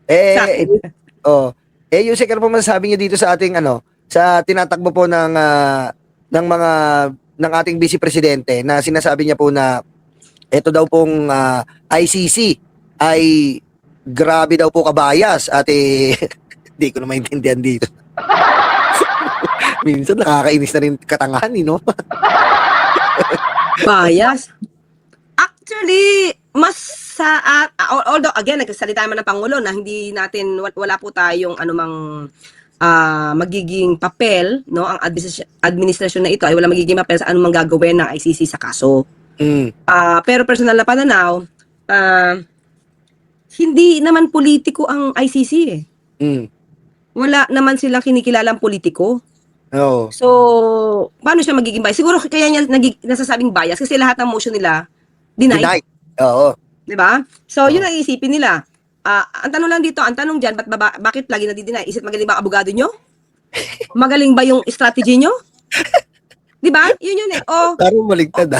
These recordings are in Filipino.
Sa Eh, akin. oh, Yusek, ano po masasabi niyo dito sa ating ano, sa tinatakbo po ng mga ng ating Vice Presidente na sinasabi niya po na ito daw pong ICC ay grabe daw po kabayas at hindi ko na maintindihan dito. Minsan nakakainis na rin katangahan, no? Bias. Actually, mas sa although again nagsasalita naman ng pangulo na hindi natin wala po tayong anumang magiging papel, no, ang administrasyon na ito ay wala magiging papel sa anumang gagawin ng ICC sa kaso. Mm, Pero personal na pananaw, hindi naman politiko ang ICC eh. mm, Wala naman silang kinikilalang politiko. oo. So, paano siya magiging bias? Siguro kaya niya nasasabing bias kasi lahat ng motion nila denied. Tonight. Oo. 'Di ba? So, yun Oo. ang iisipin nila. Ang tanong lang dito, ang tanong diyan, bakit lagi nadi-deny? Is it magaling ba ang abogado nyo? Magaling ba yung strategy nyo? 'Di ba? Yun eh. Parang maligtad,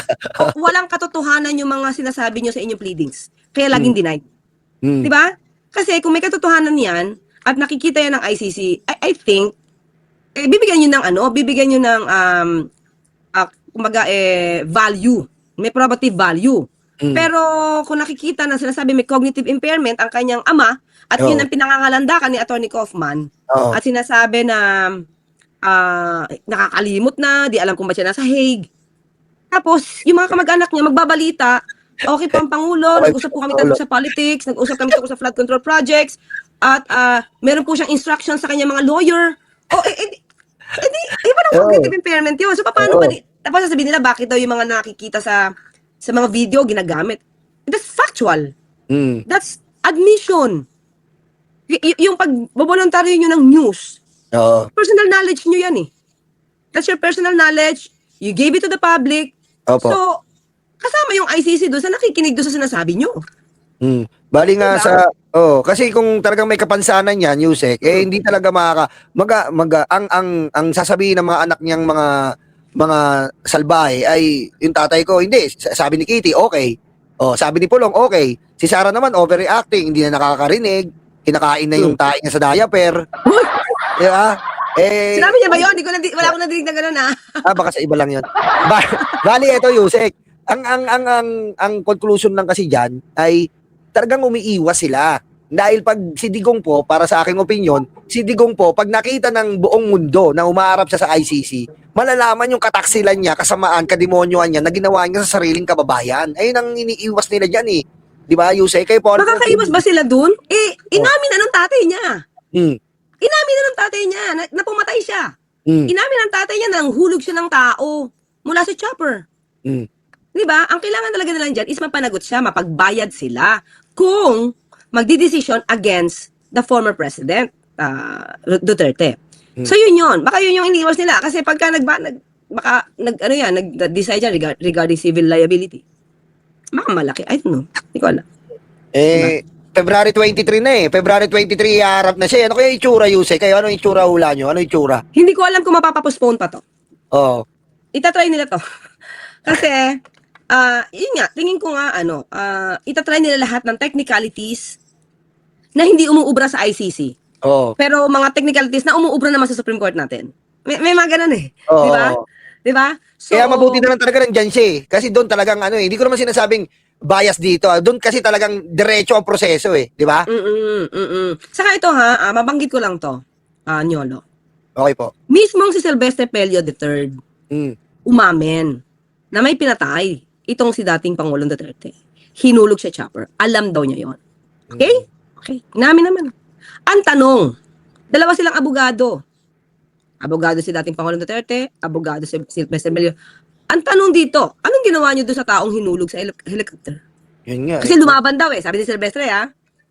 Walang katotohanan yung mga sinasabi nyo sa inyong pleadings. Kaya laging denied. Mm, 'Di ba? Kasi kung may katotohanan 'yan at nakikita 'yan ng ICC, I think bibigyan niyo ng bibigyan niyo ng kumbaga value. May probative value. mm. Pero kung nakikita na sinasabi may cognitive impairment ang kanyang ama at yun Oo. ang pinangangalandakan ni Attorney Kaufman Oo. at sinasabi na nakakalimot na, di alam kung ba siya nasa Hague. Tapos, yung mga kamag-anak niya magbabalita, okay po ang Pangulo, Okay, nag-usap po kami Pangulo. tungkol sa politics, nag-usap kami tungkol sa flood control projects, at meron po siyang instructions sa kanyang mga lawyer. Iba ng cognitive impairment yun. So, paano ba? Tapos sasabihin nila, bakit daw yung mga nakikita sa mga video ginagamit? That's factual. Mm. That's admission. Yung pag-voluntaryo nyo ng news, Oo. personal knowledge nyo yan eh. That's your personal knowledge. You gave it to the public. Opo. So, kasama yung ICC doon sa nakikinig doon sa sinasabi nyo. Mm. Bali nga Diba? kasi kung talagang may kapansanan yan, Yusek, hindi talaga ang sasabihin ng mga anak niyang mga salbahe ay yung tatay ko, hindi. Sabi ni Kitty, okay. Sabi ni Pulong, okay. Si Sarah naman, overreacting, hindi na nakakarinig, kinakain na yung tae niya sa diaper. Di ba? Sinabi niya ba yun? Wala akong nadinig na gano'n baka sa iba lang yun. Bali, ito, Yusek. Ang conclusion lang kasi dyan ay talagang umiiwas sila. Dahil pag si Digong po, para sa aking opinion, si Digong po, pag nakita ng buong mundo na umaarap siya sa ICC, malalaman yung kataksilan niya, kasamaan, kadimonyoan niya na ginawa niya sa sariling kababayan. Ayun ang iniiwas nila dyan eh. Di ba, Yusek? Kayo po, Makakaiwas ba sila dun? Inamin na ng tatay niya. Hmm. Inamin na ng tatay niya na pumatay siya. Hmm. Inamin ng tatay niya na hulog siya ng tao mula sa chopper. Hmm. Di ba? Ang kailangan talaga nila dyan is mapanagot siya, mapagbayad sila kung magdidesisyon against the former president, Duterte. So yun. Baka yun yung iniiwas nila. Kasi pagka nag-decide yan regarding civil liability. Baka malaki. I don't know. Hindi ko alam. February 23 na eh. February 23, iharap na siya. Ano kaya itsura, Yusek? Kayo, ano itsura hula nyo? Ano itsura? Hindi ko alam kung mapapapostpone pa to. Oo. Itatry nila to. Kasi, yun nga, tingin ko nga, itatry nila lahat ng technicalities na hindi umuubra sa ICC. Oo. Pero mga technicalities na umuubra naman sa Supreme Court natin. May mga ganun eh. Oo. Di ba? Di ba? So, Kaya mabuti na lang talaga nandyan siya eh. Kasi doon talagang hindi ko naman sinasabing bias dito. Doon kasi talagang diretso ang proseso eh. Di ba? Saka ito mabanggit ko lang to, Nyolo. Okay po. Mismong si Silvestre Pello III, umamin na may pinatay itong si dating Pangulong Duterte. Hinulog siya chopper. Alam daw niya yon. Okay? Okay. Namin naman. Ang tanong, dalawa silang abogado. Abogado si dating Pangulong Duterte, abogado si Silvestre Pello. Ang tanong dito, anong ginawa niyo doon sa taong hinulog sa helicopter? Yun nga. Kasi lumaban daw eh. Sabi ni Silvestre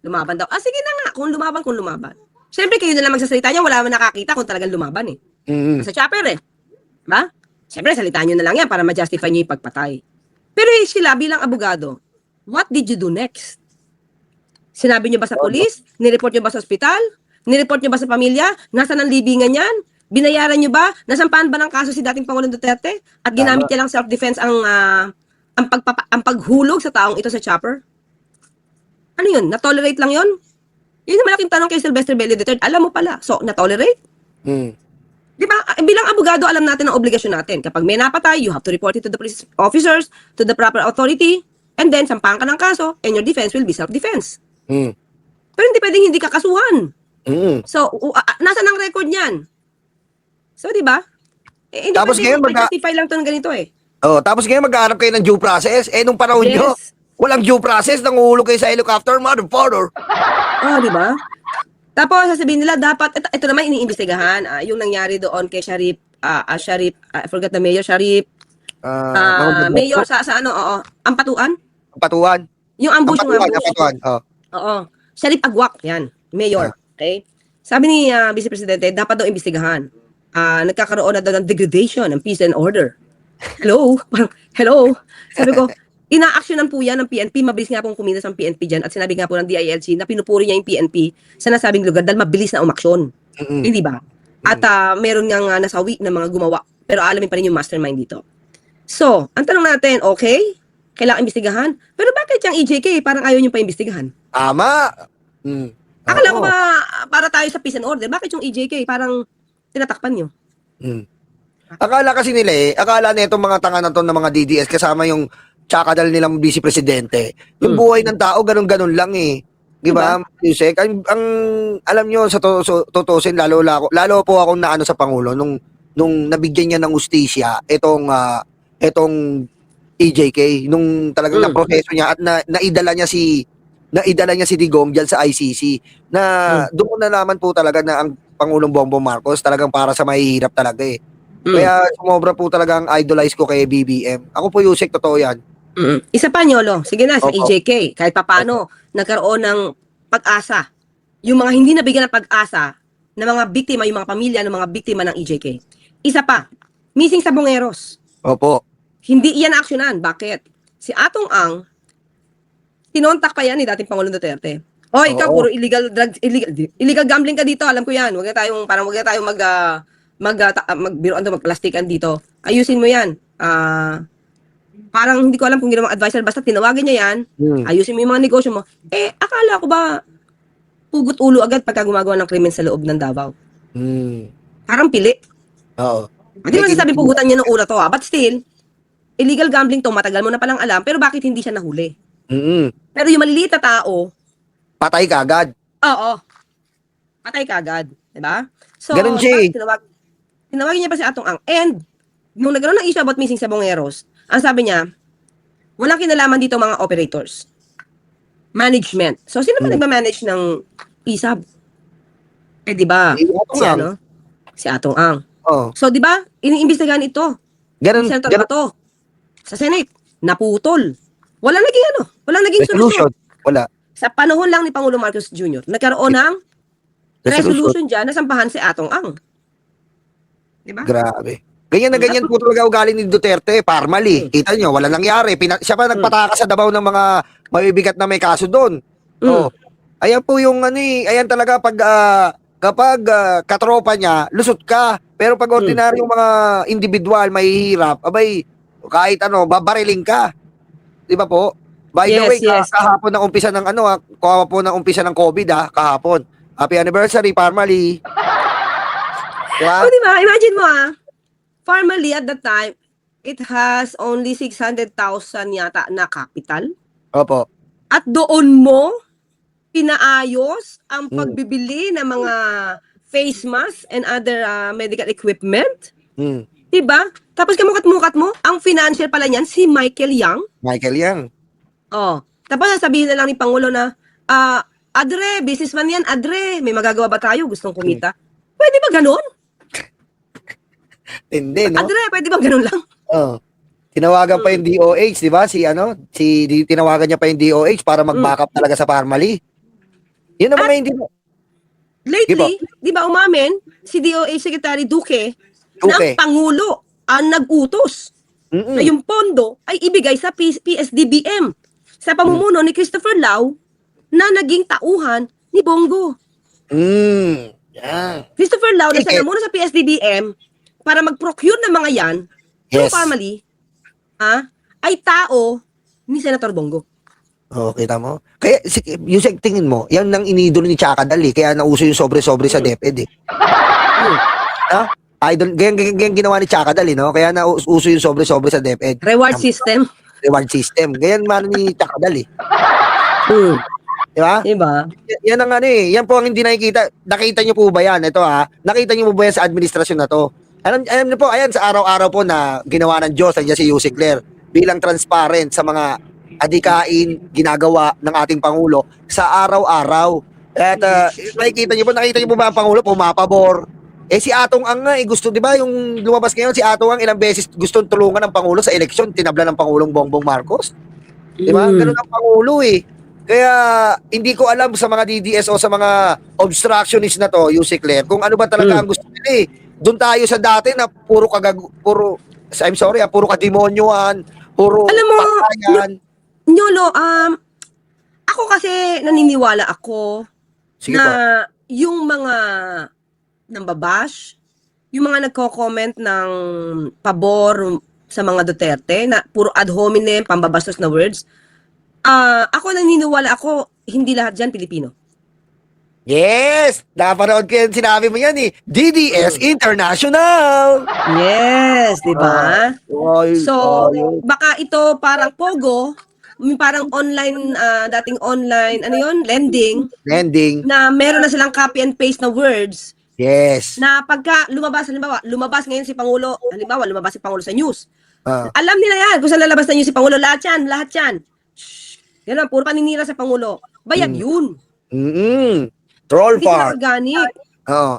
lumaban daw. Sige na nga, kung lumaban. Siyempre kayo na lang magsasalita niya, wala man nakakita kung talagang lumaban eh. Sa chopper eh. Ba? Siyempre, salitaan nyo na lang yan para ma-justify nyo yung pagpatay. Pero sila bilang abogado, what did you do next? Sinabi nyo ba sa polis? Nireport nyo ba sa ospital? Nireport nyo ba sa pamilya? Nasaan ang libingan yan? Binayaran nyo ba? Nasampahan ba ng kaso si dating Pangulong Duterte? At ginamit niya lang self-defense ang paghulog sa taong ito sa chopper? Ano yun? Na-tolerate lang yun? Yun ang malaking tanong kay Sylvester Bello III. Alam mo pala. So, na-tolerate? Mm. Di ba? Bilang abogado, alam natin ang obligasyon natin. Kapag may napatay, you have to report it to the police officers, to the proper authority, and then sampahan ka ng kaso, and your defense will be self-defense. Mm. Pero hindi pwedeng hindi ka kasuhan. Mm. So, nasa ng record niyan? So, di ba? Hindi Tapos ngayon, pwedeng justify lang to ng ganito eh. Oh, tapos ngayon maghahanap kayo ng due process. Nung panahon Yes. nyo, walang due process, nanguhulog kayo sa helicopter, motherfucker. Oh, di ba? Tapos sasabihin nila dapat ito naman iniimbestigahan yung nangyari doon kay Sharif I forgot the mayor Sharif mayor sa ano Ampatuan Patuan. yung ambush Patuan. Oh. oo Sharif Agwak yan mayor okay sabi ni Vice Presidente dapat daw imbestigahan nagkakaroon na daw ng degradation ng peace and order hello sabi ko ina-actionan po yan ng PNP. Mabilis nga pong kumilos ang PNP dyan. At sinabi nga po ng DILG na pinupuri niya yung PNP sa nasabing lugar dahil mabilis na umaksyon. Hindi ba? At meron nga nasawi na mga gumawa. Pero alamin pa rin yung mastermind dito. So, ang tanong natin, okay, kailangan imbestigahan. Pero bakit yung EJK parang ayaw niyo pa imbestigahan? Tama. Akala ko ba para tayo sa peace and order, bakit yung EJK parang tinatakpan niyo? Akala kasi nila akala na itong mga tanga na to ng mga DDS kasama yung tsakadal nilang vice presidente. Yung buhay ng tao, ganun-ganun lang eh. Di ba? Yusek, ang alam nyo, sa tutusin, lalo po akong naano sa Pangulo, nung nabigyan niya ng ustisya, itong EJK, nung talagang naproseso niya at naidala niya si Digong diyan sa ICC, na doon ko nalaman po talaga na ang Pangulong Bongbong Marcos talagang para sa mahihirap talaga eh. Kaya sumobra po talaga ang idolize ko kay BBM. Ako po, Yusek, totoo yan. Isa pa, Nyolo. Sige na, sa Opo. EJK. Kahit papano, nagkaroon ng pag-asa. Yung mga hindi nabigyan ng pag-asa na mga biktima, yung mga pamilya ng mga biktima ng EJK. Isa pa, missing sa Bongeros. Opo. Hindi iyan aksyonan. Bakit? Si Atong Ang, tinontak pa yan ni dating Pangulong Duterte. Ikaw, puro illegal drugs, illegal gambling ka dito. Alam ko yan. Huwag na tayong magbiroan to, magplastikan dito. Ayusin mo yan. Parang hindi ko alam kung ginawang advisor, basta tinawagan niya yan, ayusin mo yung mga negosyo mo. Akala ko ba pugot ulo agad pagka gumagawa ng krimen sa loob ng Davao? Parang pili. Oo. Hindi mo sasabihin pugutan niya ng ulo to but still, illegal gambling to, matagal mo na palang alam, pero bakit hindi siya nahuli? Pero yung maliliit na tao, patay ka agad. oo, patay ka agad. Diba? So, Ganun siya eh. tinawagin niya pa si Atong Ang. And, nung nagkaroon ng issue about missing sa Bongeros, ang sabi niya, walang kinalaman dito mga operators. Management. So, sino ba nagmamanage ng ISAB? Di ba? Si Atong Ang. Oh. So, di ba? Iniimbestigahan ito. Ganun. Senator Bato. Sa Senate. Naputol. Walang naging solusyon. Wala. Sa panahon lang ni Pangulong Marcos Jr., nagkaroon ng resolution dyan na sampahan si Atong Ang. Di ba? Grabe. Ganyan na ganyan po talaga ugali ni Duterte, parmali. Kita nyo, wala nangyari. Siya pa nagpataka sa Davao ng mga mabibigat na may kaso doon. Oh. Ayan po yung ayan talaga kapag katropa niya, lusot ka. Pero pag ordinaryong mga individual, mahihirap, abay, kahit babariling ka. Di ba po? By the way, kahapon ng umpisa ng ng COVID kahapon. Happy anniversary, Parmali. Diba? Oh, di ba? Imagine mo Farmally, at that time, it has only 600,000 yata na capital. Opo. At doon mo, pinaayos ang pagbibili ng mga face mask and other medical equipment. Diba? Tapos kamukat-mukat mo, ang financial pala niyan, si Michael Yang. Michael Yang. Tapos sasabihin na lang ni Pangulo na, Adre, businessman yan, Adre, may magagawa ba tayo? Gustong kumita? Pwede ba ganun? Hindi, no? Adre, pwede ba ganun lang? Tinawagan pa yung DOH, di ba? Tinawagan niya pa yung DOH para mag-backup talaga sa Parmali. Yun ang mga hindi mo. Lately, di ba umamin, si DOH Secretary Duque, na ang Pangulo ang nag-utos na yung pondo ay ibigay sa PSDBM sa pamumuno ni Christopher Lau na naging tauhan ni Bongo. Yeah. Christopher Lau na siya namuna sa PSDBM para mag-procure ng mga yan, yung family, ay tao ni Senator Bongo. Oh, kita mo? Kaya, yung tingin mo, yan ang inidolo ni Chaka Dal, kaya nauso yung sobre-sobre sa DepEd, eh. Mm. Ha? Idol, ganyan ginawa ni Chaka Dal, no? Kaya nauso yung sobre-sobre sa DepEd. Reward system. Reward system. Ganyan man ni Chaka Dal, eh. Mm. Di ba? Diba? Yan ang ano, eh. Yan po ang hindi nakikita. Nakita niyo po ba yan? Ito, ha? Nakita niyo po ba yan sa administrasyon na to? Alam niyo po, ayan, sa araw-araw po na ginawa ng Diyos, nandiyan si Yusek Claire, bilang transparent sa mga adikain, ginagawa ng ating Pangulo sa araw-araw. At nakita niyo po ba ang Pangulo pumapabor? Eh si Atong Ang nga, gusto, di ba, yung lumabas ngayon, si Atong Ang ilang beses gustong tulungan ng Pangulo sa eleksyon, tinabla ng Pangulong Bongbong Marcos. Di ba? Ganun ang Pangulo, eh. Kaya hindi ko alam sa mga DDS o sa mga obstructionist na to, Yusek Claire, kung ano ba talaga ang gusto nila, eh. Doon tayo sa dati na puro kademonyoan, puro Alam mo, patayan. Nyolo, ako kasi naniniwala ako Sige na po. yung mga nambabash, yung mga nagko-comment ng pabor sa mga Duterte na puro ad hominem, pambabastos na words, ako naniniwala ako, hindi lahat dyan Pilipino. Yes! Napanood ko yan, sinabi mo yan, eh. DDS International! Yes, di ba? Ay, So, ay. baka ito parang Pogo, parang online, dating online, ano yun, lending, Landing. na meron na silang copy and paste na words, Yes. na pagka lumabas ngayon si Pangulo, lumabas si Pangulo sa news. Ah. Alam nila yan, kung saan lalabas na news si Pangulo, lahat yan. Shh, yan lang, puro paninira sa Pangulo. Bayad yun. Troll Hindi sila farm. organic.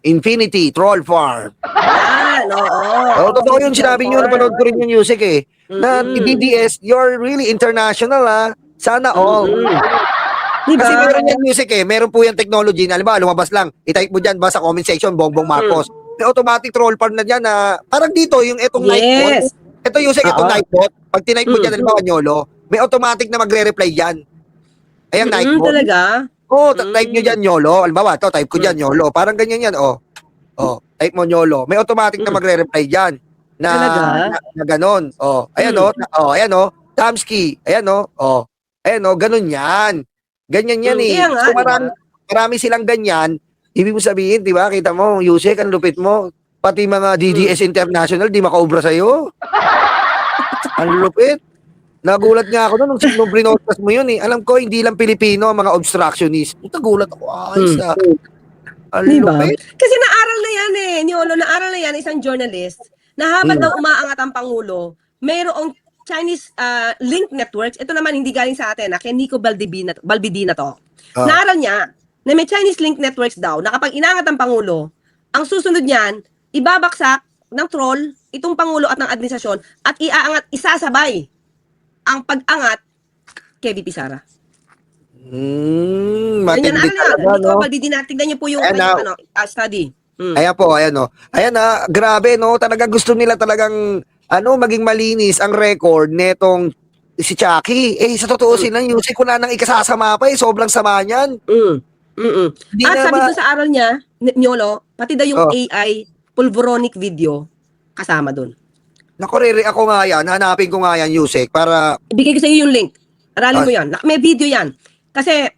Infinity, troll farm. Yan, oo. Totoo yung sinabi nyo, napanood ko rin yung music, eh. Na DDS, you're really international, ha. Sana all. Diba? Kasi meron yan music, eh. Meron po yung technology na, halimbawa, lumabas lang. I-type mo dyan ba sa comment section, Bongbong Marcos. May automatic troll farm na dyan na, parang dito, yung etong Nightbot. Yes. Ito yung itong Nightbot. Pag tinype mo dyan, halimbawa, Nyolo, may automatic na magre-reply dyan. Ayan, Nightbot. Talaga? Type nyo dyan, Nyolo. Halimbawa, type ko dyan, Nyolo. Parang ganyan yan, type mo, Nyolo. May automatic na magre-reply dyan. Na ganon. Ayan, Tamski. Ayan, ganon yan. Ganyan yan, eh. So, marami silang ganyan. Ibig mo sabihin, di ba? Kita mo, Yusek, ang lupit mo. Pati mga DDS International, di makaubra sa'yo. Ang lupit. Nagulat nga ako nung brinodcast mo yun, eh. Alam ko, hindi lang Pilipino ang mga obstructionist. Nagulat ako. Diba? Kasi naaral na yan, eh. Nyolo, naaral na yan, isang journalist, na habang daw umaangat ang Pangulo, mayroong Chinese link networks. Ito naman, hindi galing sa atin, kay Nico Balbidina to. Naaral niya na may Chinese link networks daw, na kapag inangat ang Pangulo, ang susunod niyan, ibabaksak ng troll itong Pangulo at ng administrasyon at isasabay ang pag-angat kay VP Sara. Matindi talaga, no? Tignan niyo po yung study. Ayan po, ayan, no? Ayan, grabe, no? Talaga gusto nila talagang, maging malinis ang record netong si Chucky. Eh, sa totoo silang Yusek, wala nang ikasasama pa, eh. Sobrang sama niyan. At sabi ko sa aral niya, Nyolo, pati daw yung AI pulveronic video kasama doon. Nakurere ako nga yan, hanapin ko nga yan, Yusek, para... Ibigay ko sa iyo yung link. Aralin mo yan. May video yan. Kasi,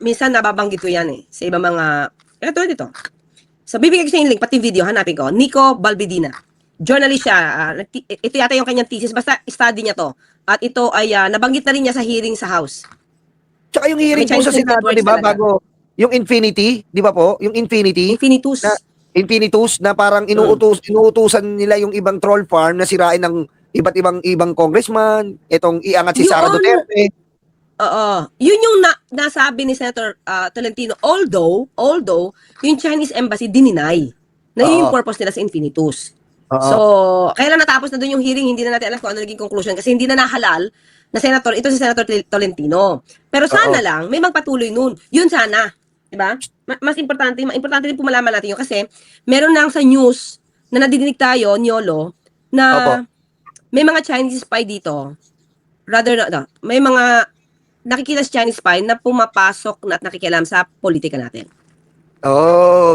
minsan nababanggit ko yan, eh. Sa ibang mga... Ito. So, bibigay ko sa iyo yung link, pati video, hanapin ko. Nico Balbidina. Journalist siya. Ito yata yung kanyang thesis. Basta, study niya to. At ito ay, nabanggit na rin niya sa hearing sa House. Tsaka yung hearing po sa Senado, di ba, bago... Yung Infinity, di ba po? Yung Infinity. Infinitus na parang inuutusan nila yung ibang troll farm na sirain ng iba't ibang congressman, itong iangat si Sara Duterte. Oo. Yun yung nasabi ni Senator Tolentino. Although, yung Chinese embassy dininay na yun yung purpose nila sa Infinitus. So, kailan natapos na doon yung hearing, hindi na natin alam kung ano naging conclusion kasi hindi na nahalal na senator, ito si Senator Tolentino. Pero sana lang, may magpatuloy nun. Yun sana. Diba? Mas importante din po malaman natin yun kasi meron lang sa news na nadidinig tayo, Nyolo, na may mga Chinese spy dito. May mga nakikita sa Chinese spy na pumapasok at nakikialam sa politika natin.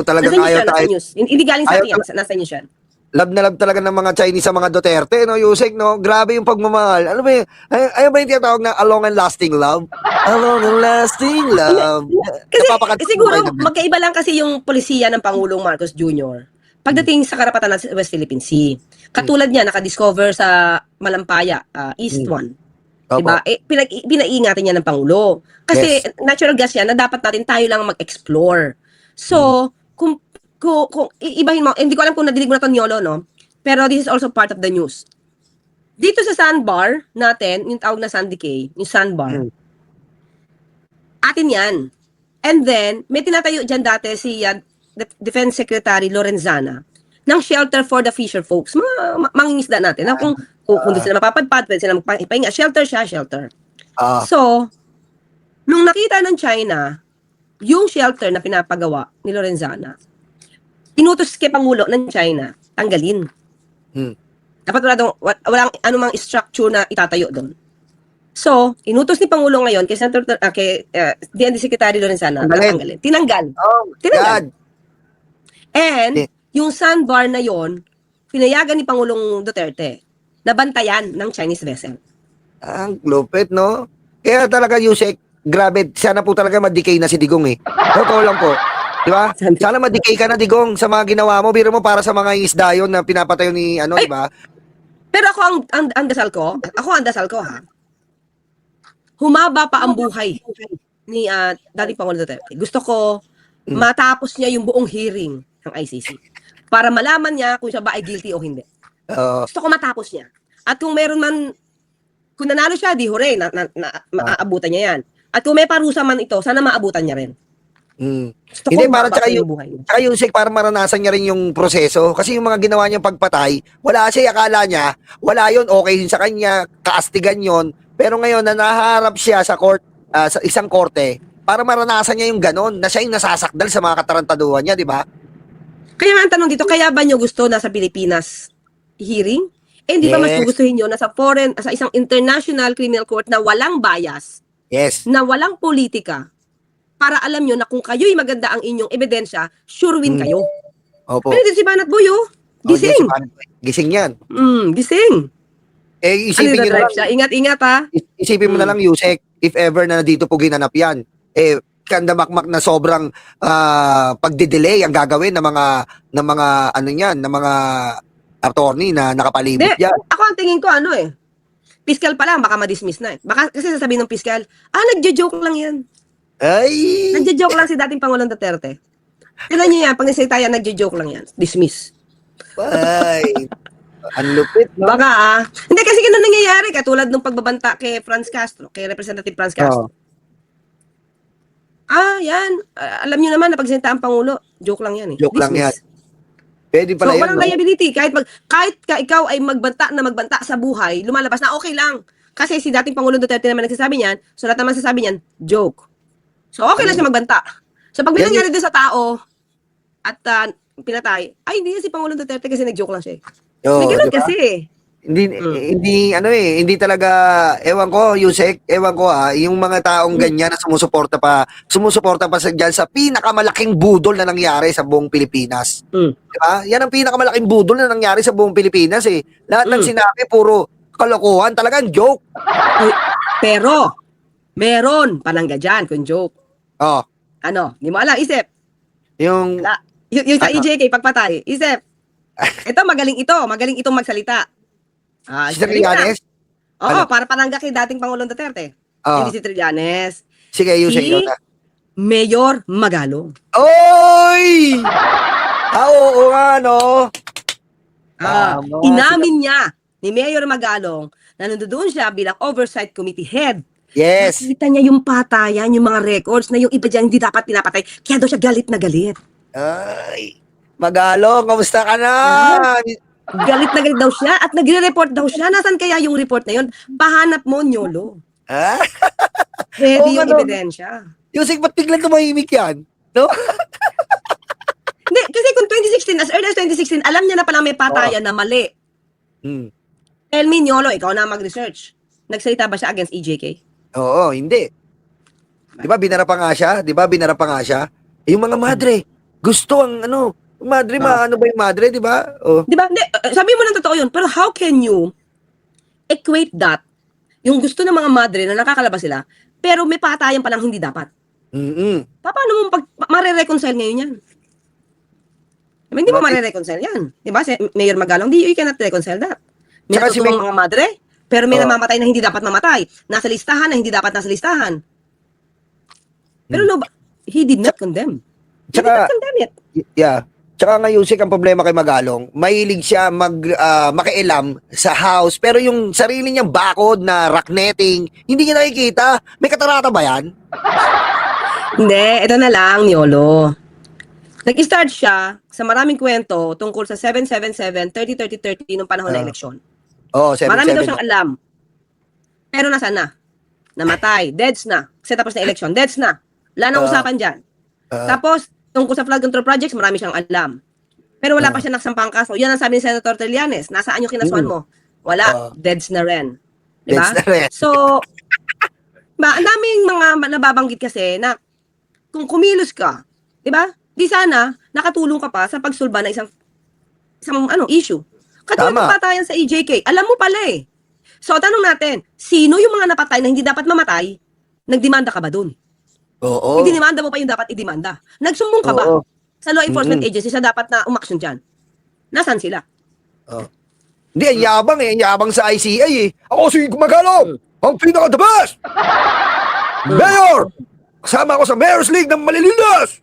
Talagang ayaw tayo. Nasa news. Hindi galing sa atin yan. Nasa news yan. love na love talaga ng mga Chinese sa mga Duterte, no, Yusek, no? Grabe yung pagmamahal. Ano ba yun? Ay ba yung tinatawag na a long and lasting love? A long and lasting love. Kasi Napapakanta ko siguro kayo ng ganun. magkaiba lang kasi yung polisiya ng Pangulong Marcos Jr. Pagdating sa karapatan ng West Philippine Sea. Katulad niya, nakadiscover sa Malampaya, East 1. Opo. Diba? Pinaingatan niya ng Pangulo. Kasi Yes. natural gas yan na dapat natin tayo lang mag-explore. So, kung iibahin mo, hindi ko alam kung nadinig mo na ito, Nyolo, no? Pero this is also part of the news. Dito sa sandbar natin, yung tawag na Sandy Cay, yung sandbar, atin yan. And then, may tinatayo dyan dati si Defense Secretary Lorenzana ng shelter for the fisher folks. Mangingisda natin. Na kung doon sila mapapadpad, pwede sila magpahinga. Shelter siya, shelter. Ah, So, nung nakita ng China, yung shelter na pinapagawa ni Lorenzana, inutos kay Pangulo ng China, tanggalin. Hmm. Dapat walang anumang structure na itatayo doon. So, inutos ni Pangulo ngayon kay DND Secretary Lorenzana na tanggalin. Tinanggal. Oh, Tinanggal. God. And, Eh. yung sandbar na yon, pinayagan ni Pangulong Duterte na bantayan ng Chinese vessel. Ang lupit, no? Kaya talaga, Yusek, grabe, sana po talaga ma-decay na si Digong eh. Totoo lang po. Di ba? Sana ma-decay ka na, Digong, sa mga ginawa mo. Biro mo para sa mga isda yun na pinapatayo ni, Ay! di ba? Pero ako ang dasal ko, ha. Humaba pa ang buhay ni dating Pangulong Duterte. Gusto ko matapos niya yung buong hearing ng ICC para malaman niya kung siya ba ay guilty o hindi. Oo. Gusto ko matapos niya. At kung meron man, kung nanalo siya, di hooray, maaabutan niya yan. At kung may parusa man ito, sana maabutan niya rin. Gusto ko Hindi, para humaba tsaka pa yung, yung buhay niya. tsaka yung Sek, para maranasan niya rin yung proseso. Kasi yung mga ginawa niyang pagpatay, wala siya, akala niya, wala yun, okay yun sa kanya, kaastigan yun. Pero ngayon, na naharap siya sa court, sa isang korte, para maranasan niya yung ganon, na siya yung nasasakdal sa mga katarantaduhan niya, di ba? Kaya nga ang tanong dito, kaya ba niyo gusto nasa Pilipinas hearing? Eh, hindi ba mas Yes. gugustuhin niyo nasa foreign, sa isang international criminal court na walang bias, Yes. na walang politika, para alam nyo na kung kayo'y maganda ang inyong ebidensya, sure win kayo. Opo. Pero dito si Banat Boy, oh. Yes, Gising. gising yan. Gising. Eh, Ano isipin na niyo na drive lang, siya? Ingat-ingat, ha. isipin mo na lang, Yusek, if ever na dito po ginanap yan, kandamakmak na sobrang pagdidelay ang gagawin ng mga ano niyan, ng mga attorney na nakapalibot Hindi, yan. ako ang tingin ko, fiscal pa lang, baka ma-dismiss na eh. Baka kasi sasabihin ng fiscal, nagjo-joke lang yan. Ay! Nagjo-joke lang si dating Pangulong Duterte. Tignan niyo yan, pag nagsita yan, nagjo-joke lang yan. Dismiss. Ay! Ang lupit, no? Baka Hindi kasi ganun nangyayari, katulad nung pagbabanta kay Franz Castro, kay Representative Franz Castro. Yan. Alam niyo naman na pagsalita ang Pangulo, joke lang yan eh. Joke lang yan. Dismiss. Pwede So, pala yan, walang no? liability. Kahit ikaw ay magbanta sa buhay, lumalabas na okay lang. Kasi si dating Pangulong Duterte naman nagsasabi niyan, so lahat naman sasabi niyan, joke. So, okay lang siya magbanta. So, pag may Yan nangyari doon sa tao, at pinatay, ay, hindi yan si Pangulong Duterte kasi nag-joke lang siya eh. Oo, May ganun di ba? kasi eh. Hindi talaga, ewan ko, Yusek, ewan ko yung mga taong ganyan na sumusuporta pa dyan sa pinakamalaking budol na nangyari sa buong Pilipinas. Diba? Yan ang pinakamalaking budol na nangyari sa buong Pilipinas eh. Lahat ng sinabi, puro kalokohan, talagang joke. Ay, pero, meron palangga dyan kung joke. Oh, Di mo alam, isip. yung, Yung sa EJK, pagpatay, isip. Magaling itong magsalita. si Trillanes? Oo, Ano? para palangga kay dating Pangulong Duterte. Ah. Hindi si Trillanes. Sige, Yusek, Si yun na. Mayor Magalong. Oy! Oo nga, no? Tama. Inamin niya ni Mayor Magalong na nandoon siya bilang oversight committee head. Yes. Nakita niya yung patayan, yung mga records na yung iba dyan hindi dapat pinapatay. Kaya daw siya galit na galit. Ay, Magalong, kamusta ka na? Galit na galit daw siya at nagre-report daw siya. Nasaan kaya yung report na yun? Pahanap mo, Nyolo. Ah? Ready Oo, yung ano? ebidensya. Yusek, ba't biglang tumahimik yan? No? Hindi, kasi kung 2016, as early as 2016, alam niya na pala may patayan na mali. Tell me, Nyolo, ikaw na mag-research. Nagsalita ba siya against EJK? Oo, hindi. Di ba binara pa nga siya? Yung mga madre, gusto ang Madre, maano ba yung madre, di ba? Oh. Di ba? Hindi, sabi mo ng totoo yun, pero how can you equate that, yung gusto ng mga madre na nakakalabas sila, pero may patayan palang hindi dapat? Mm-mm. Paano mo mare-reconcile ngayon yan? I mean, hindi mo mare-reconcile yan. Di ba? Si Mayor Magalong, you cannot reconcile that. May Tsaka si natutulong mga madre, pero may Oh. namamatay na hindi dapat mamatay. Nasa listahan na hindi dapat nasa listahan. Pero no, he did not condemn. He did Tsaka- not condemn it. Yeah. Tsaka nga Yusek, ang problema kay Magalong, mahilig siya makialam sa house, pero yung sarili niyang bakod na rock netting, hindi niya nakikita. May katarata ba yan? Hindi, ito na lang, Niolo. Nag-start siya sa maraming kwento tungkol sa 777, 30-30-30 nung panahon ng eleksyon. Oh, 7-7. Marami daw siyang alam. Pero nasaan na? Namatay. Deads na. Kasi tapos na election. Deads na. Wala nang usapan dyan. Tapos, tungkol sa flood control projects, marami siyang alam. Pero wala pa siya nakasampang kaso. Yan ang sabi ni Senator Trillanes. Nasaan yung kinasuhan mo? Wala. Deads na rin. Diba? Deads na rin. So, ang daming mga nababanggit kasi na kung kumilos ka, di ba? Di sana, nakatulong ka pa sa pagsulba ng isang issue. Katulad Tama. ng patayan sa EJK. Alam mo pala eh. So, tanong natin, sino yung mga napatay na hindi dapat mamatay? Nagdemanda ka ba dun? Oo. Idinimanda mo pa yung dapat idemanda. Nagsumbong ka ba? Oo. Sa law enforcement agency sa dapat na umaksyon dyan? Nasaan sila? Hindi, ang yabang eh. Ang yabang sa ICI eh. Ako si Magalong, ang pinaka-the best! Mayor! Kasama ako sa Mayor's League ng Malilinas!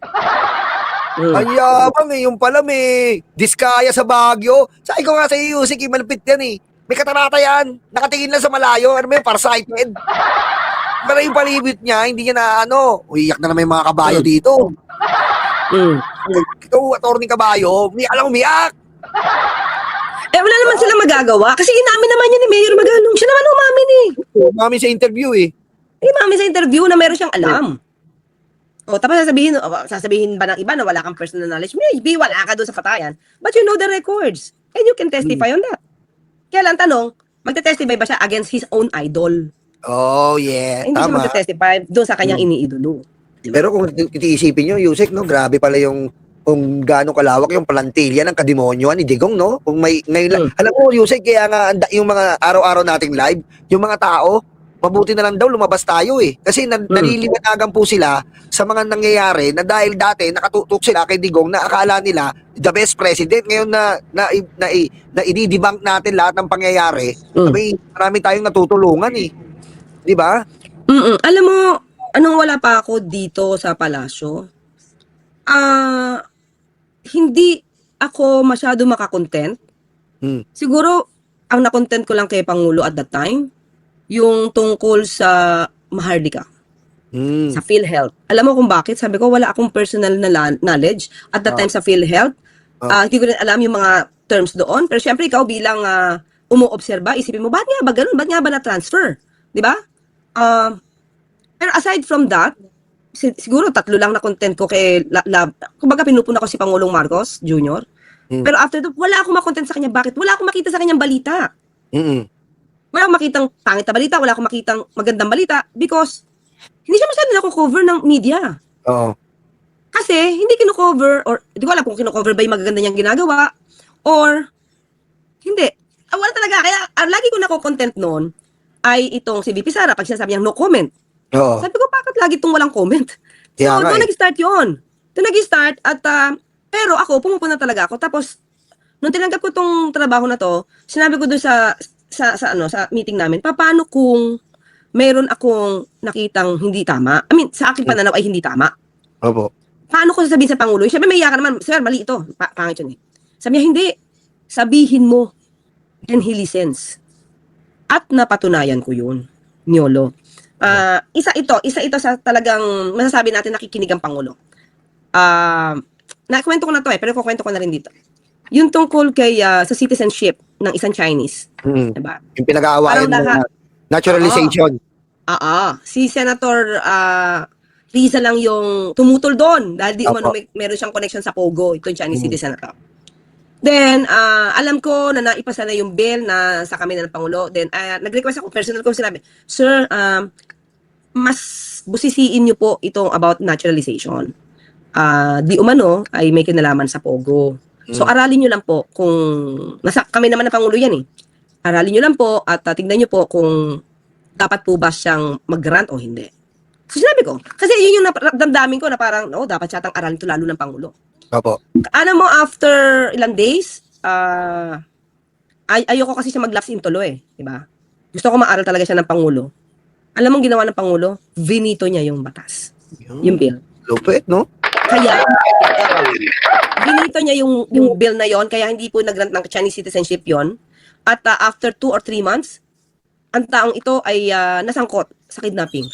Ang yabang eh. Yung pala may diskaya sa Baguio. Sabi ko nga sa iyo, Yusik, malapit yan eh. May katarata yan. Nakatingin lang sa malayo. Ano ba yun? Farsighted. Pero yung palibit niya, hindi niya na ano. Uiyak na naman yung mga kabayo dito. Ito, attorney kabayo, umiyak lang umiyak. Eh, wala naman sila magagawa. Kasi inamin naman yun ni Mayor Magalong. Siya naman umamin eh. Mami sa interview eh. Inamin sa interview na meron siyang alam. O, tapos sasabihin ba ng iba na wala kang personal knowledge? Maybe wala ka doon sa patayan. But you know the records. And you can testify on that. Kaya lang tanong, magte-testify ba siya against his own idol? Oh, yeah. Hindi siya Tama. magte-testify doon sa kanyang iniidolo. Pero kung itiisipin nyo, Yusek, no, grabe pala yung kung gaano kalawak yung plantilya ng kadimonyoan ni Digong, no? Kung may ngayon, alam mo, Yusek, kaya nga yung mga araw-araw nating live, yung mga tao, mabuti na lang daw lumabas tayo eh. Kasi naliliwanagan po sila sa mga nangyayari na dahil dati nakatutok sila kay Digong na akala nila the best president. Ngayon na i-debunk natin lahat ng pangyayari, marami tayong natutulungan eh. Di ba? Alam mo, anong wala pa ako dito sa palasyo? Hindi ako masyado makakontent. Siguro, ang nakontent ko lang kay Pangulo at that time, yung tungkol sa Mahardika, sa PhilHealth. Alam mo kung bakit? Sabi ko, wala akong personal na knowledge at that time sa PhilHealth. Hindi ko rin alam yung mga terms doon. Pero syempre, ikaw bilang umuobserba, isipin mo, ba't nga ba ganun? Ba't nga ba na-transfer? Di ba? Pero aside from that, siguro 3 lang na content ko kay kumbaga pinupuna ko si Pangulong Marcos Jr. Pero after that, wala akong makontent sa kanya. Bakit? Wala akong makita sa kanyang balita. Wala akong makitang pangit na balita, wala akong makitang magandang balita because hindi siya masyado na-cover ng media. Oo. Kasi hindi kino-cover or hindi ko alam kung kino-cover ba yung magaganda niyang ginagawa or hindi. Wala talaga. Kaya lagi ko nako-content noon ay itong si VP Sara pag sinasabi niyang no comment. Oo. Sabi ko, bakit lagi itong walang comment? So, Kaya nga doon eh. nag-start yun. Doon nag-start at, pero ako, pumupunta talaga ako. Tapos, nung tinanggap ko tong trabaho na to, sinabi ko doon sa meeting namin, paano kung meron akong nakitang hindi tama? I mean, sa aking pananaw ay hindi tama. Opo. Paano ko sasabihin sa Pangulo? Siyempre, may iyakan naman, sir, mali ito. Pangit yun eh. Sabi niya, hindi. Sabihin mo. And he listens. At napatunayan ko yun, Niolo. Isa ito sa talagang masasabi natin nakikinig ang Pangulo. Nakwento ko na to pero kukwento ko na rin dito. Yung tungkol kay sa citizenship ng isang Chinese. Diba? Yung pinag-aawayan Parang na naturalization. Si Senator Riza lang yung tumutol doon dahil di umano meron siyang connection sa Pogo, itong Chinese citizen na to. Then, alam ko na naipasa na yung bill na sa kami ng Pangulo. Then, nag-request ako, personal ko sinabi, Sir, mas busisiin niyo po itong about naturalization. di umano ay may kinalaman sa Pogo. So aralin nyo lang po kung kami naman na Pangulo yan eh. Aralin nyo lang po at tignan nyo po kung dapat po ba siyang mag-grant o hindi. So sinabi ko, kasi yun yung damdamin ko na parang, dapat siyatang aralin to lalo ng Pangulo. Opo. Ano mo, after ilang days, ayoko kasi siya mag-lapse in tulo eh. Diba? Gusto ko maaral talaga siya ng Pangulo. Alam mong ginawa ng Pangulo? Vinito niya yung batas. Yung bill. Lupit, no? Kaya, binito niya yung bill na yon, kaya hindi po nag-grant ng Chinese citizenship yon. At after 2 or 3 months, ang taong ito ay nasangkot sa kidnapping.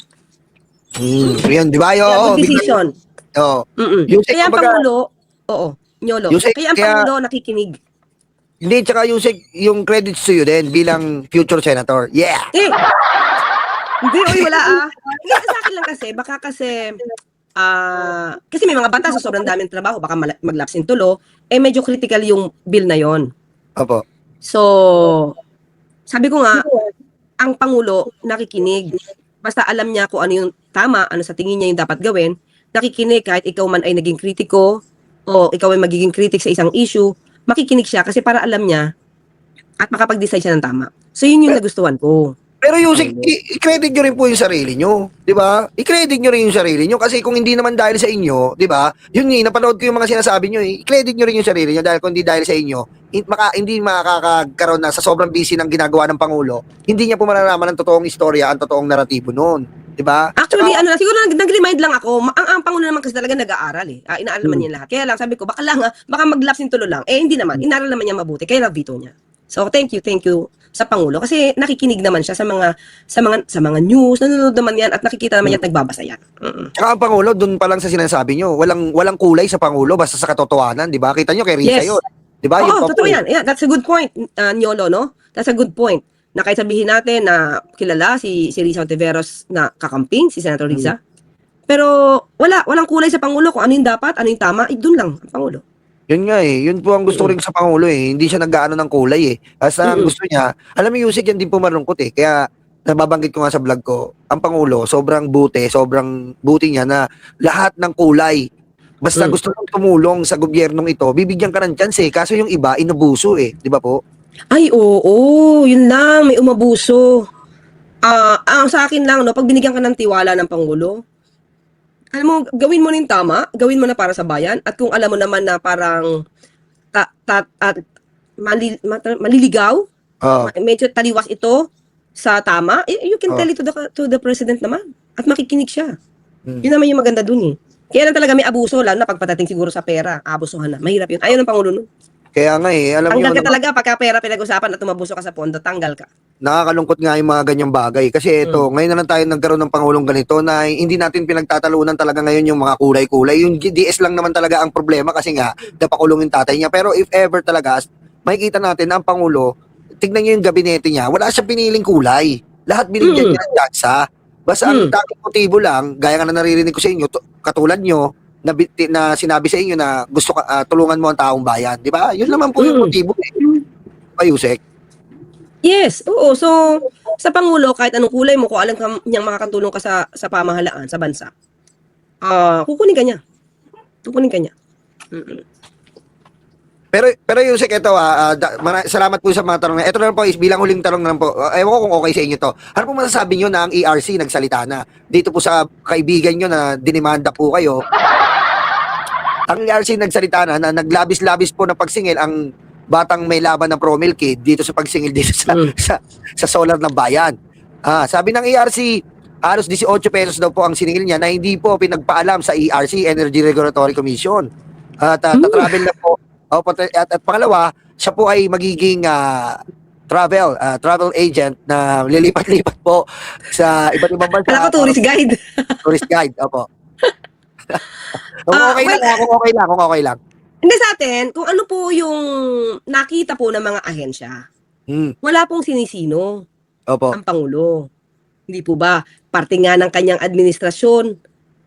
Yan, di ba? Kaya Oo. good decision. Oo. Mm-mm. Kaya ang Pangulo, Nyolo. Yusek, Kaya ang Pangulo nakikinig. Hindi, tsaka yung credits to you din bilang future senator. Yeah! Hindi, wala Hindi, sa akin lang kasi, baka kasi may mga bata sa sobrang daming trabaho, baka mag-lapse in tulo, medyo critical yung bill na yon. Opo. So, sabi ko nga, ang Pangulo nakikinig. Basta alam niya kung ano yung tama, ano sa tingin niya yung dapat gawin, nakikinig kahit ikaw man ay naging kritiko o ikaw ay magiging critic sa isang issue, makikinig siya kasi para alam niya at makapag-decide siya ng tama. So, yun yung nagustuhan ko. Pero Yusek, i-credit nyo rin po yung sarili nyo. Di ba? I-credit nyo rin yung sarili nyo. Kasi kung hindi naman dahil sa inyo, di ba? Yun nga, napanood ko yung mga sinasabi nyo. I-credit nyo rin yung sarili nyo. Dahil kung hindi dahil sa inyo, hindi makakakaroon na sa sobrang busy ng ginagawa ng Pangulo, hindi niya po mararaman ang totoong istorya, ang totoong naratibo noon. Di ba? Actually, siguro nag-remind lang ako, ang Pangulo naman kasi talaga nag-aaral eh. Inaaral naman niya lahat. Kaya lang, sabi ko, baka mag-lapse in tulo lang. Hindi naman. Inaral naman niya mabuti. Kaya na-veto niya. So, thank you sa Pangulo kasi nakikinig naman siya sa mga news, nanonood naman yan at nakikita naman yan at nagbabasa yan. Tsaka ang Pangulo, dun pa lang sa sinasabi nyo, walang kulay sa Pangulo basta sa katotohanan, di ba? Kita nyo kay Risa yun. Di ba? Oo, totoo yan. Yeah, that's a good point, Nyolo, no? That's a good point. Na kahit sabihin natin na kilala si Risa Ontiveros na kakamping, si Senator Risa. Pero walang kulay sa Pangulo kung ano yung dapat, ano yung tama, doon lang ang Pangulo. Yun nga eh. Yun po ang gusto rin sa Pangulo eh. Hindi siya nag-aano ng kulay eh. Basta ang gusto niya, alam mo Yusek, yan din po malungkot eh. Kaya nababanggit ko nga sa vlog ko, ang Pangulo, sobrang buti niya na lahat ng kulay. Basta gusto mong tumulong sa gobyernong ito, bibigyan ka ng chance eh. Kaso yung iba, inabuso eh. Di ba po? Ay, oo. Yun lang, may umabuso. Ang sa akin lang, no, pag binigyan ka ng tiwala ng Pangulo, alam mo, gawin mo na yung tama, gawin mo na para sa bayan, at kung alam mo naman na parang maliligaw, medyo taliwas ito sa tama, you can tell it to the president naman. At makikinig siya. Yun naman yung maganda dun eh. Kaya lang talaga may abuso, lalo na pagpatating siguro sa pera, abusuhan na. Mahirap yun. Ayaw ng Pangulo nun. Kaya nga eh, alam niyo tanggal ka talaga pagka pera pinag-usapan at tumabuso ka sa pondo, tanggal ka. Nakakalungkot nga yung mga ganyang bagay. Kasi ito, ngayon na lang tayo nagkaroon ng Pangulong ganito na hindi natin pinagtatalunan talaga ngayon yung mga kulay-kulay. Yung DS lang naman talaga ang problema kasi nga, napakulong yung tatay niya. Pero if ever talaga, makikita natin na ang Pangulo, tignan niyo yung gabinete niya, wala siyang piniling kulay. Lahat binigyan niya ng tsansa. Basta ang tanging motibo lang, gaya nga na naririnig ko sa inyo, katulad nyo, na sinabi sa inyo na gusto ka tulungan mo ang taong bayan, di ba? Yun naman po yung motibo eh. Yusek. Yes, oo. So, sa Pangulo, kahit anong kulay mo, kung alam ka niyang makakatulong ka sa pamahalaan, sa bansa, kukunin ka niya. Kukunin ka niya. Pero Yusek, ito salamat po sa mga tanong. Ito na lang po is bilang huling tanong na lang po. Ewan ko kung okay sa inyo to. Ano po masasabi niyo na ang ERC nagsalita na dito po sa kaibigan niyo na dinimanda po kayo? Ang ERC nagsalita na naglabis-labis po na pagsingil ang batang may laban ng Promil Kid dito sa pagsingil dito sa solar ng bayan. Sabi ng ERC, halos 18 pesos daw po ang siningil niya na hindi po pinagpaalam sa ERC, Energy Regulatory Commission. Tatravel na po. At pangalawa, siya po ay magiging travel agent na lilipat-lipat po sa iba't ibang bansa. Alam ko, tourist guide. Tourist guide, opo. Kung okay lang. Hindi sa atin, kung ano po yung nakita po ng mga ahensya, wala pong sinisino ang Pangulo. Hindi po ba? Parte nga ng kanyang administrasyon,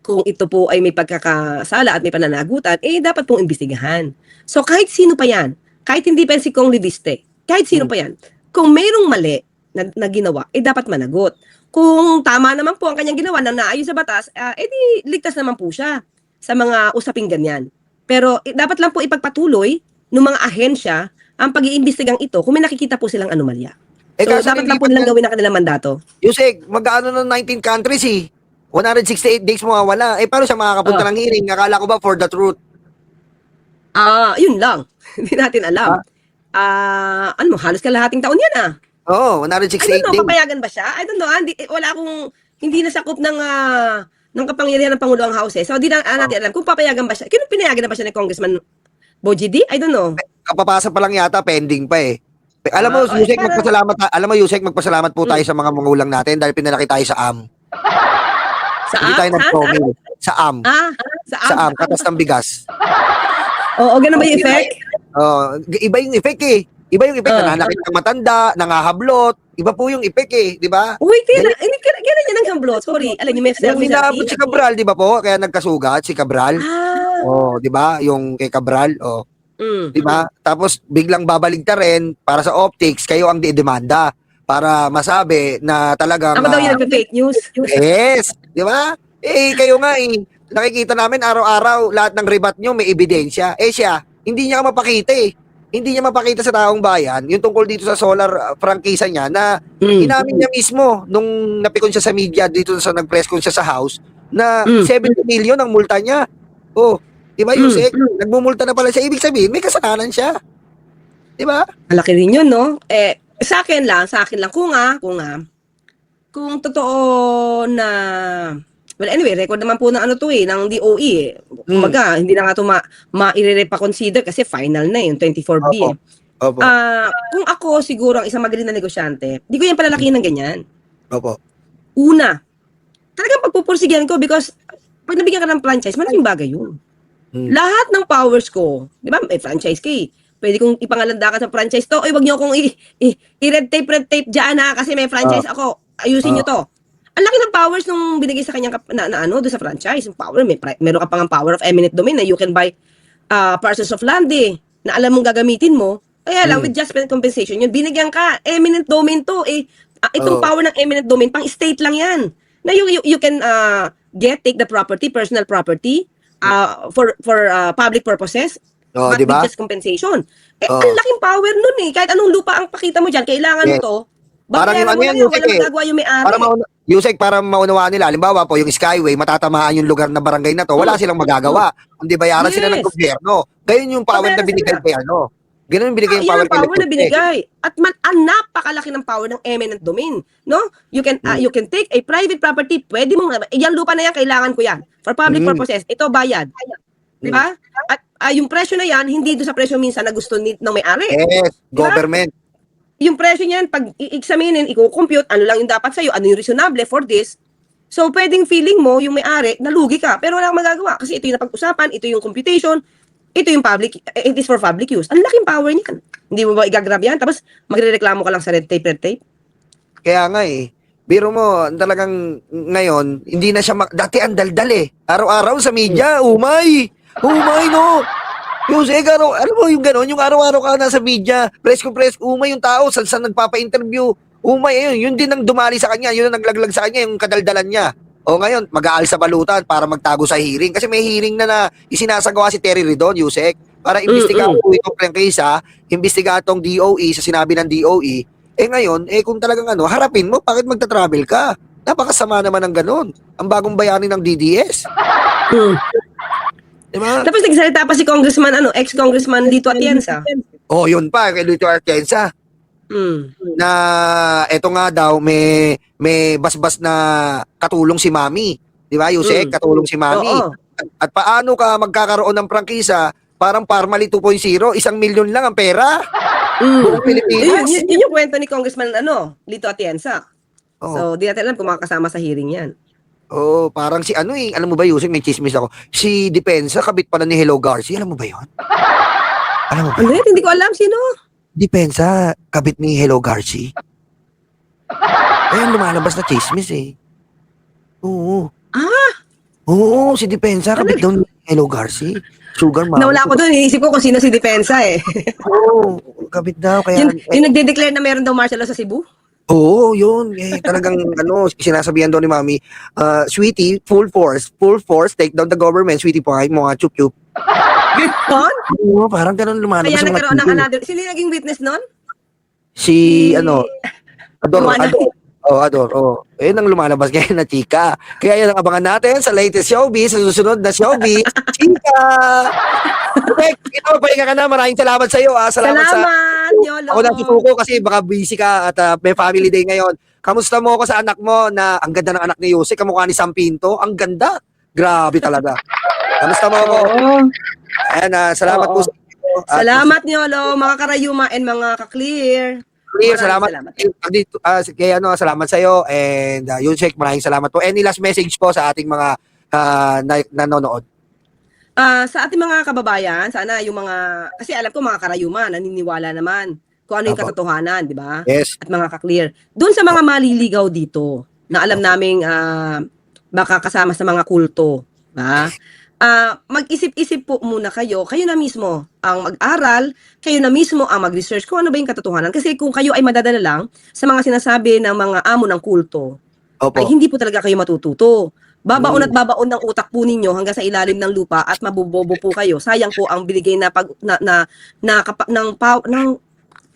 kung ito po ay may pagkakasala at may pananagutan, dapat pong imbestigahan. So kahit sino pa yan, kahit hindi pa si Kong Reviste, kahit sino pa yan, kung mayroong mali na ginawa, dapat managot. Kung tama naman po ang kanyang ginawa na naayos sa batas, di ligtas naman po siya. sa mga usaping ganyan. Pero dapat lang po ipagpatuloy ng mga ahensya ang pag-iimbestigang ito kung may nakikita po silang anomalya. So, kaso dapat lang po nilipat nilang yan. gawin ang kanilang mandato. Yusek, mag-ano ng 19 countries 168 days mawawala. Paano siya makakapunta ng hearing? Akala ko ba for the truth? Yun lang. Hindi natin alam. Ano mo, halos kalahating taon yan Oo, I 168 don't know, days. papayagan ba siya? I don't know, wala akong, hindi nasakop ng kapangyarihan ng Pangulo ang House So, di na natin alam kung papayagan ba siya. Pinayagan na ba siya ni Congressman Boji D? I don't know. Kapapasa pa lang yata, pending pa eh. Alam mo, Yusek, magpasalamat po tayo sa mga mangulang natin dahil pinalaki tayo sa AM. Hindi tayo nag-promil. Sa AM. Sa AM, katas ng bigas. Oo, ganun ba yung effect? Iba yung effect eh. Iba yung effect, nananakit ng matanda, nangahablot. Iba po yung effect eh, di ba? Uy, kailan niya nang hamblot? Sorry, alam niyo, may Yung inaabot si Cabral, di ba po? Kaya nagkasugat si Cabral. Di ba? Yung kay Cabral, di ba? Tapos biglang babaligta rin para sa optics, kayo ang demanda para masabi na talagang Ako daw yung nagpe-fake news. Yes, di ba? Kayo nga nakikita namin araw-araw lahat ng rebat nyo may ebidensya. Siya, hindi niya mapakita Hindi niya mapakita sa taong bayan yung tungkol dito sa solar prangkisa niya na inamin niya mismo nung napikon siya sa media dito sa nag-press con siya sa house na 70 million ang multa niya. Di ba Yusek? Nagmumulta na pala siya. Ibig sabihin, may kasalanan siya. Di ba? Malaki rin yun, no? Sa akin lang, kung totoo na, well, anyway, record naman po ng ng DOE. Kumbaga, hindi na nga ito ma-i-repa-consider kasi final na yung 24B Opo. Kung ako siguro ang isang magaling na negosyante, di ko yan palalakihin ng ganyan. Opo. Una, talagang pagpupursigihan ko because pag nabigyan ka ng franchise, malaking bagay yun. Lahat ng powers ko, di ba, may franchise kay. Pwede kong ipangalandakan sa franchise to. Wag niyo akong i-red tape dyan kasi may franchise ako. Ayusin niyo to. Ang laki ng powers nung binigay sa kanyang doon sa franchise. Yung power, meron ka pang power of eminent domain na you can buy parcels of land na alam mong gagamitin mo. Kaya lang, with just compensation, yun, binigyan ka, eminent domain to. Itong power ng eminent domain, pang state lang yan. Na you can take the property, personal property, for public purposes, but diba? with just compensation. Ang laking power nun Kahit anong lupa ang pakita mo dyan, kailangan mo to. Parang yung wala magagawa yung may-ari. Yusek, para maunawaan nila, halimbawa po yung Skyway, matatamaan yung lugar na barangay na to, wala silang magagawa. Hindi bayaran sila ng gobyerno. Gayon yung power na binigay kay Ganun yung binigay yung power kay na binigay. At napakalaki ng power ng eminent domain. No? You can take a private property, pwede mong, yung lupa na yan, kailangan ko yan. For public purposes, ito bayad. Di ba? At yung presyo na yan, hindi doon sa presyo minsan na gusto ng may-ari. Yes, government. Yung presyo niyan, pag i-examinin, i-compute, ano lang yung dapat sa'yo, ano yung reasonable for this. So, pwedeng feeling mo, yung may-ari, nalugi ka, pero wala kang magagawa. Kasi ito yung napag-usapan, ito yung computation, ito yung public, it is for public use. Ang laking power niyan. Hindi mo ba i-grab yan? Tapos, magre-reklamo ka lang sa red tape. Kaya nga biro mo, talagang ngayon, hindi na siya, dati ang daldal Araw-araw sa media, umay no. Yusek, alam mo yung gano'n, yung araw-araw ka nasa media, press conference, umay yung tao, saan nagpapa-interview, umay, yun din ang dumali sa kanya, yun ang naglaglag sa kanya, yung kadaldalan niya. O ngayon, mag-aal sa balutan para magtago sa hearing. Kasi may hearing na isinasagawa si Terry Ridon, Yusek, para imbestiga po itong prangkisa, imbestiga itong DOE sa sinabi ng DOE. Ngayon, kung talagang harapin mo, bakit magta-travel ka? Napakasama naman ng gano'n. Ang bagong bayani ng DDS. Diba? Tapos nagsalita pa si ex-congressman Lito Atienza. Yun pa, kay Lito Atienza. Na eto nga daw, may basbas na katulong si Mami. Di ba, Yusek? Katulong si Mami. At paano ka magkakaroon ng prangkisa? Parang Parmali 2.0, 1 milyon lang ang pera. Buong Pilipinas. Yun yung kwento ni Congressman Lito Atienza. So, di natin alam kung makakasama sa hearing yan. Parang si alam mo ba Yusek, may chismis ako. Si Depensa, kabit pala ni Hello Garcia, alam mo ba yun? Alam mo ba? Hindi ko alam sino. Depensa, kabit ni Hello Garcia. Ayun, lumalabas na chismis Oo. Oo, si Depensa, kabit daw ni Hello Garcia. Sugar mama. Nawala ko doon, iniisip ko kung sino si Depensa Oo, kabit daw. Kaya, yung nagde-declare na meron daw martial law sa Cebu? Oo, yun. Talagang sinasabihan daw ni Mami, sweetie, full force, take down the government, sweetie, pakain mo nga, chup-chup. Ganon? Oo, parang ganun lumalabas Kaya sa mga nagkaroon ng TV. another. Sino yung naging witness nun? Si, Lumanay. Ador. Ang lumalabas ngayon na chika. Kaya yan ang abangan natin sa latest showbiz, sa susunod na showbiz, chika! Okay, ito, pahinga ka na. Maraming salamat sa iyo. Salamat sa... Salamat, Yolo. Ako na susuko kasi baka busy ka at may family day ngayon. Kamusta mo ako sa anak mo na ang ganda ng anak ni Yuse, kamukha ni Sam Pinto? Ang ganda. Grabe talaga. Kamusta mo ako? Oo. Ayan, salamat po Oo. sa inyo. At Salamat, Yolo, mga karayuma and mga ka-clear. Clear, Maraming salamat. Kaya salamat sa iyo and Yusek, maraming salamat po. Any last message po sa ating mga nanonood? Sa ating mga kababayan, sana yung mga, kasi alam ko mga karayuma, naniniwala naman kung ano yung Apo. katotohanan, di ba? Yes. At mga ka-clear. Doon sa mga maliligaw dito, na alam naming baka kasama sa mga kulto, ba? Mag-isip-isip po muna kayo na mismo ang mag-aral, kayo na mismo ang mag-research kung ano ba yung katotohanan. Kasi kung kayo ay madadala lang sa mga sinasabi ng mga amo ng kulto, Opo. ay hindi po talaga kayo matututo. Babaon at babaon ng utak po ninyo hanggang sa ilalim ng lupa at mabubobo po kayo. Sayang po ang binigay na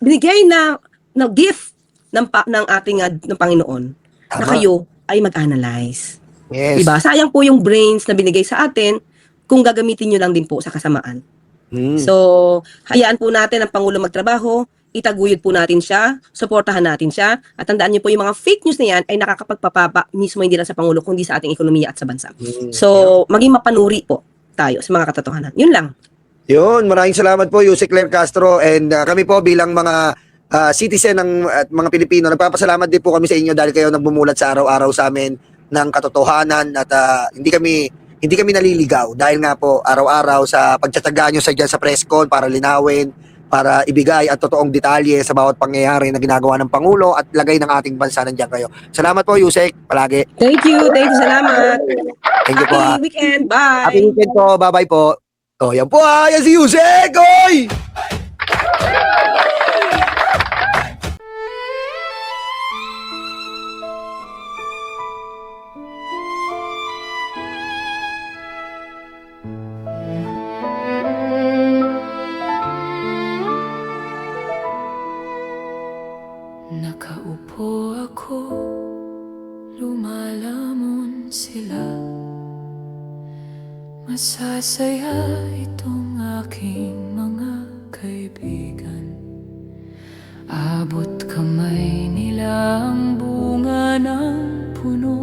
binigay na gift ng ating ng Panginoon na Tama. kayo ay mag-analyze. Yes. Diba? Sayang po yung brains na binigay sa atin kung gagamitin nyo lang din po sa kasamaan. So, hayaan po natin ang Pangulo magtrabaho, itaguyod po natin siya, suportahan natin siya, at tandaan niyo po yung mga fake news na yan ay nakakapagpapapa mismo hindi lang sa Pangulo, kundi sa ating ekonomiya at sa bansa. So, maging mapanuri po tayo sa mga katotohanan. Yun lang. Yun, maraming salamat po Yusek Claire Castro and kami po bilang mga citizen at mga Pilipino, nagpapasalamat din po kami sa inyo dahil kayo nagbumulat sa araw-araw sa amin ng katotohanan at hindi kami naliligaw dahil nga po araw-araw sa pagtsatsaga nyo dyan sa press con para linawin, para ibigay at totoong detalye sa bawat pangyayari na ginagawa ng Pangulo at lagay ng ating bansa nandiyan kayo. Salamat po Yusek, palagi. Thank you, salamat. Thank you po. Happy weekend, bye. Happy weekend po, bye-bye po. Yan po yan si Yusek! Oy! Nakaupo ako, lumalamon sila. Masasaya itong aking mga kaibigan. Abot kamay nila ang bunga ng puno,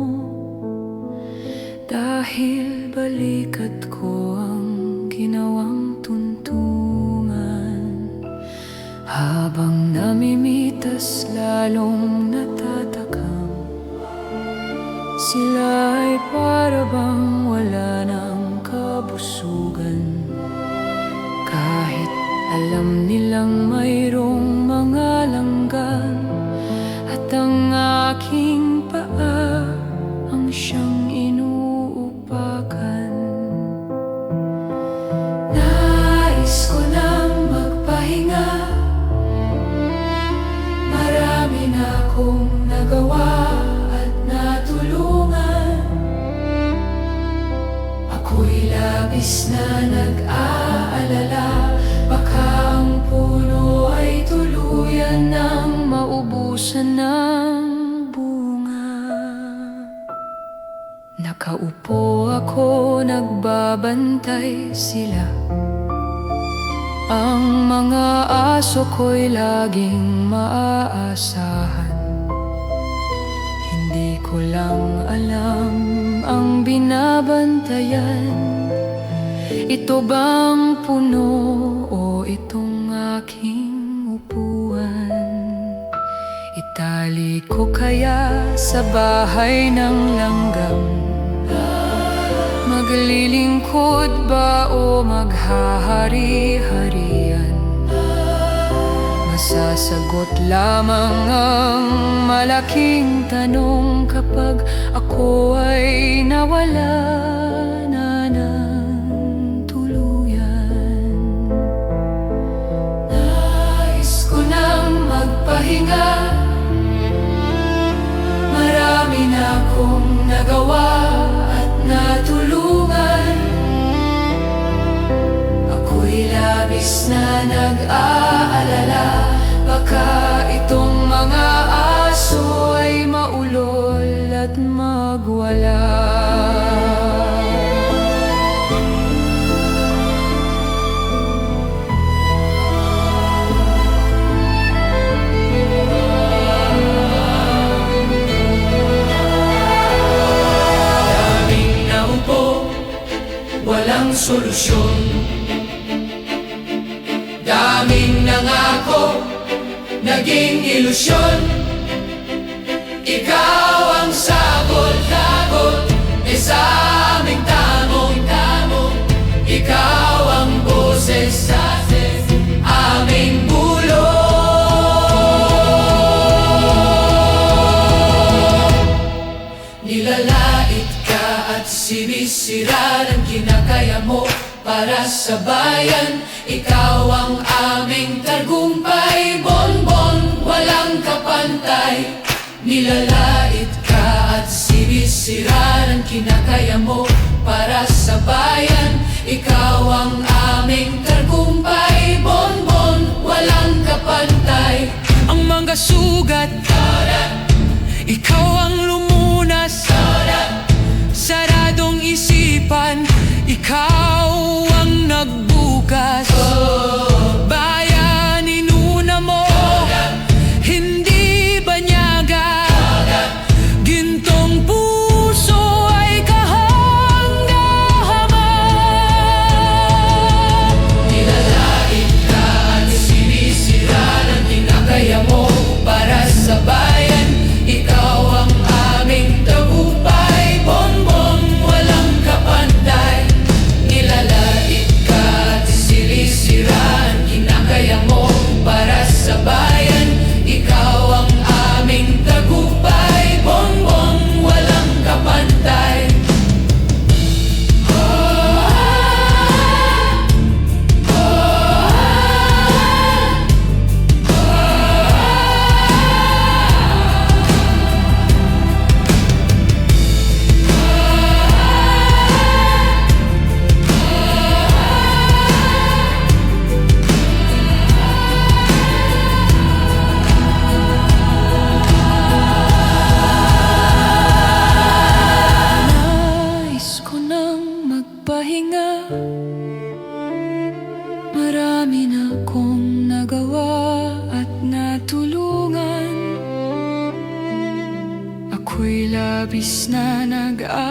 dahil balikat ko ang ginawang tuntungan. Habang namimitas lalong natatakam, sila ay para bang wala ng kabusugan. Kahit alam nilang mayroong mga langgan, at ang aking paa ang siyang inuupakan. Nais ko nang magpahinga, marami na akong nagawa at natulungan. Ako'y labis na nag-aalala, baka ang puno ay tuluyan ng maubusan ng bunga. Nakaupo ako, nagbabantay sila. Ang mga aso ko'y laging maaasahan. Hindi ko lang alam ang binabantayan. Ito bang puno o itong aking upuan? Itali ko kaya sa bahay ng langgam? Maglilingkod ba o maghahari-harian? Masasagot lamang ang malaking tanong kapag ako ay nawala na ng tuluyan. Nais ko nang magpahinga, labis na nag-aalala, baka itong mga aso ay maulol at magwala. Daming naupo, walang solusyon. Daming nangako, naging ilusyon. Ikaw ang sagot-sagot sa aming tamong-tamong. Ikaw ang boses sa aming bulong. Nilalait ka at sinisira ng kinakaya mo para sa bayan. Ikaw ang aming tagumpay, bonbon, walang kapantay. Nilalait ka at sinisira ng kinakaya mo para sa bayan. Ikaw ang aming tagumpay, bonbon, walang kapantay. Ang mga sugat, ikaw ang lumunas. Saradong isipan, ikaw ang nagbukas. Bayan, inuna mo, hindi banyaga. Gintong puso ay kahanga-hanga. Nilalait ka at sinisira ng kinakaya mo para sa bayan. Ikaw ang aming tagumpay, bonbon, walang kapantay. Nilalait ka at sinisira ang kinakaya mo para sa bayan. Ikaw ang aming tagumpay, bonbon, walang kapantay. Nais ko nang magpahinga, marami na akong nagawa at natulungan. Ako'y labis na nag-aalala,